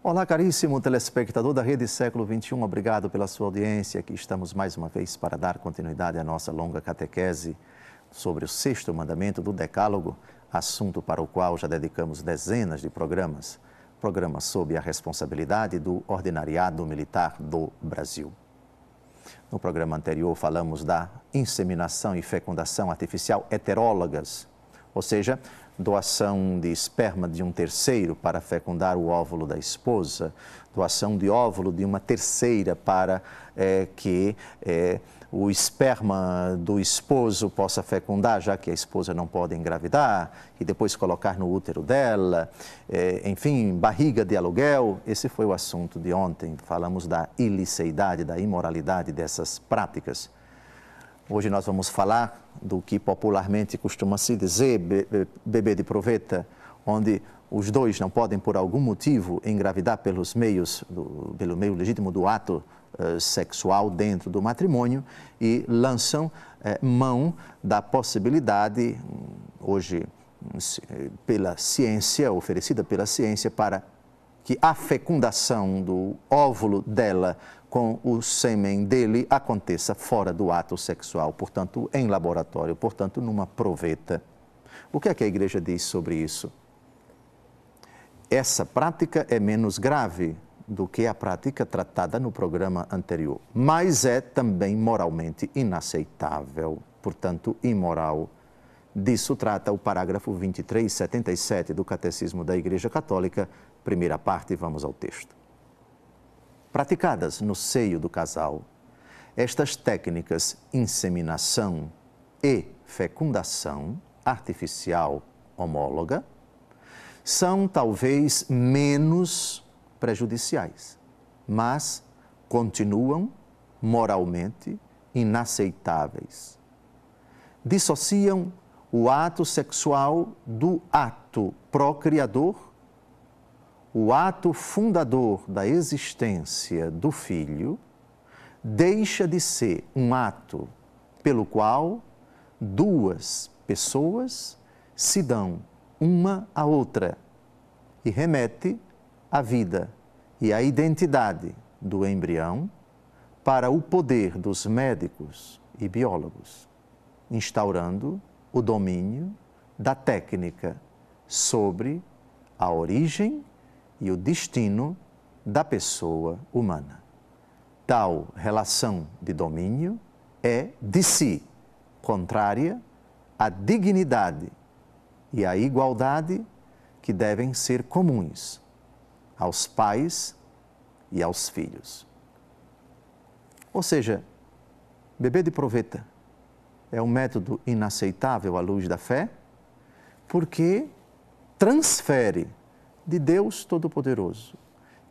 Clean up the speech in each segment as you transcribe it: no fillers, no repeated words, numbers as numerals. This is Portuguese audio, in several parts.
Olá, caríssimo telespectador da Rede Século XXI, obrigado pela sua audiência. Aqui estamos mais uma vez para dar continuidade à nossa longa catequese sobre o sexto mandamento do Decálogo, assunto para o qual já dedicamos dezenas de programas sob a responsabilidade do Ordinariado Militar do Brasil. No programa anterior falamos da inseminação e fecundação artificial heterólogas, ou seja, doação de esperma de um terceiro para fecundar o óvulo da esposa, doação de óvulo de uma terceira para que o esperma do esposo possa fecundar, já que a esposa não pode engravidar, e depois colocar no útero dela, enfim, barriga de aluguel. Esse foi o assunto de ontem. Falamos da iliceidade, da imoralidade dessas práticas. Hoje nós vamos falar do que popularmente costuma-se dizer bebê de proveta, onde os dois não podem, por algum motivo, engravidar pelo meio legítimo do ato sexual dentro do matrimônio e lançam mão da possibilidade, hoje pela ciência, oferecida pela ciência, para que a fecundação do óvulo dela com o sêmen dele aconteça fora do ato sexual, portanto, em laboratório, portanto, numa proveta. O que é que a Igreja diz sobre isso? Essa prática é menos grave do que a prática tratada no programa anterior, mas é também moralmente inaceitável, portanto, imoral. Disso trata o parágrafo 2377 do Catecismo da Igreja Católica, primeira parte, vamos ao texto. Praticadas no seio do casal, estas técnicas inseminação e fecundação artificial homóloga são talvez menos prejudiciais, mas continuam moralmente inaceitáveis. Dissociam o ato sexual do ato procriador, o ato fundador da existência do filho, deixa de ser um ato pelo qual duas pessoas se dão uma à outra e remete a vida e a identidade do embrião para o poder dos médicos e biólogos, instaurando o domínio da técnica sobre a origem e o destino da pessoa humana. Tal relação de domínio é, de si, contrária à dignidade e à igualdade que devem ser comuns aos pais e aos filhos. Ou seja, bebê de proveta é um método inaceitável à luz da fé, porque transfere de Deus Todo-Poderoso,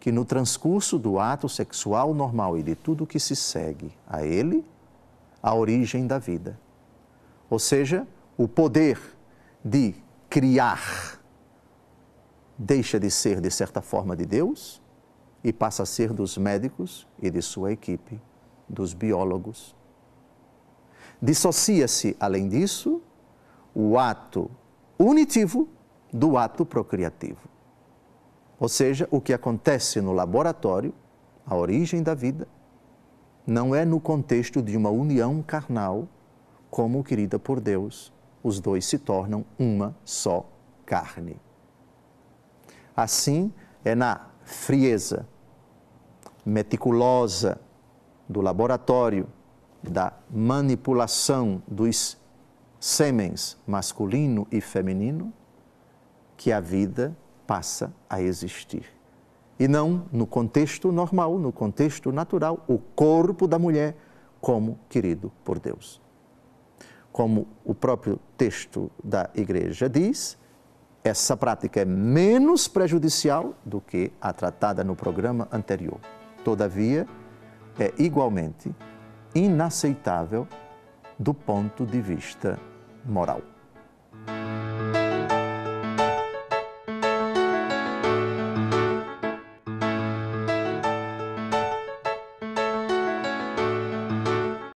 que no transcurso do ato sexual normal e de tudo que se segue a ele, a origem da vida. Ou seja, o poder de criar deixa de ser, de certa forma, de Deus e passa a ser dos médicos e de sua equipe, dos biólogos. Dissocia-se, além disso, o ato unitivo do ato procriativo. Ou seja, o que acontece no laboratório, a origem da vida, não é no contexto de uma união carnal, como querida por Deus, os dois se tornam uma só carne. Assim, é na frieza meticulosa do laboratório, da manipulação dos sêmens masculino e feminino, que a vida passa a existir. E não no contexto normal, no contexto natural, o corpo da mulher como querido por Deus. Como o próprio texto da Igreja diz, essa prática é menos prejudicial do que a tratada no programa anterior. Todavia, é igualmente inaceitável do ponto de vista moral.